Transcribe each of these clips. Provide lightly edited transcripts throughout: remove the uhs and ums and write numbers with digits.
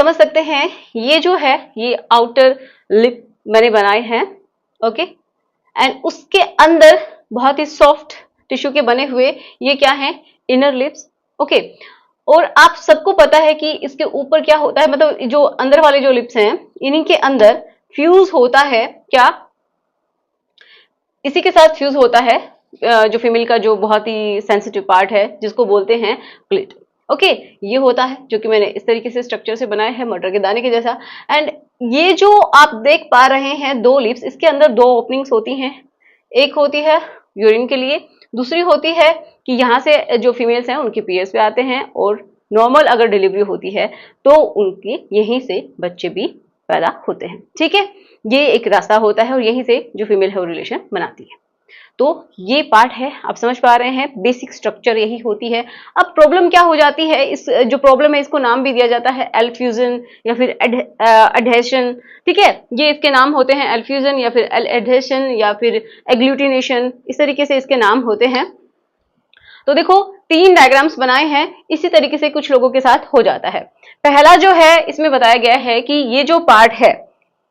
समझ सकते हैं ये जो है ये आउटर लिप मैंने बनाए हैं, ओके। एंड उसके अंदर बहुत ही सॉफ्ट टिश्यू के बने हुए ये क्या है, इनर लिप्स, ओके। और आप सबको पता है कि इसके ऊपर क्या होता है, मतलब जो अंदर वाले जो लिप्स हैं इन्हीं के अंदर फ्यूज होता है क्या, इसी के साथ फ्यूज होता है जो फीमेल का जो बहुत ही सेंसिटिव पार्ट है जिसको बोलते हैं क्लिट, ओके। ये होता है जो कि मैंने इस तरीके से स्ट्रक्चर से बनाया है मटर के दाने के जैसा। एंड ये जो आप देख पा रहे हैं दो लिप्स, इसके अंदर दो ओपनिंग्स होती हैं, एक होती है यूरिन के लिए, दूसरी होती है कि यहाँ से जो फीमेल्स हैं उनके पीरियड्स पे आते हैं, और नॉर्मल अगर डिलीवरी होती है तो उनके यहीं से बच्चे भी पैदा होते हैं, ठीक है। ये एक रास्ता होता है और यहीं से जो फीमेल है वो रिलेशन बनाती है। तो ये पार्ट है, आप समझ पा रहे हैं, बेसिक स्ट्रक्चर यही होती है। अब प्रॉब्लम क्या हो जाती है, इस जो प्रॉब्लम है इसको नाम भी दिया जाता है एल फ्यूजन या फिर एडहेशन, ठीक है। ये इसके नाम होते हैं एल फ्यूजन या फिर एल एडहेशन या फिर एग्लूटिनेशन, इस तरीके से इसके नाम होते हैं। तो देखो 3 डायग्राम्स बनाए हैं, इसी तरीके से कुछ लोगों के साथ हो जाता है। पहला जो है इसमें बताया गया है कि ये जो पार्ट है,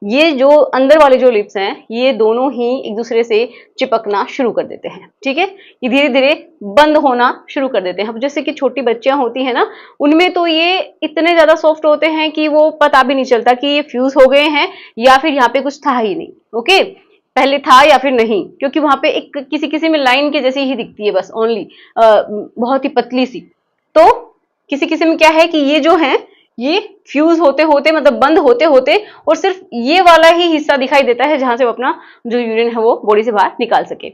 ये जो अंदर वाले जो लिप्स हैं ये दोनों ही एक दूसरे से चिपकना शुरू कर देते हैं, ठीक है। ये धीरे धीरे बंद होना शुरू कर देते हैं। अब जैसे कि छोटी बच्चियां होती है ना, उनमें तो ये इतने ज्यादा सॉफ्ट होते हैं कि वो पता भी नहीं चलता कि ये फ्यूज हो गए हैं या फिर यहाँ पे कुछ था ही नहीं, ओके। पहले था या फिर नहीं, क्योंकि वहां पे एक किसी किसी में लाइन के जैसी ही दिखती है बस, ओनली बहुत ही पतली सी। तो किसी किसी में क्या है कि ये जो है ये फ्यूज होते होते मतलब बंद होते होते और सिर्फ ये वाला ही हिस्सा दिखाई देता है जहां से वो अपना जो यूरिन है वो बॉडी से बाहर निकाल सके।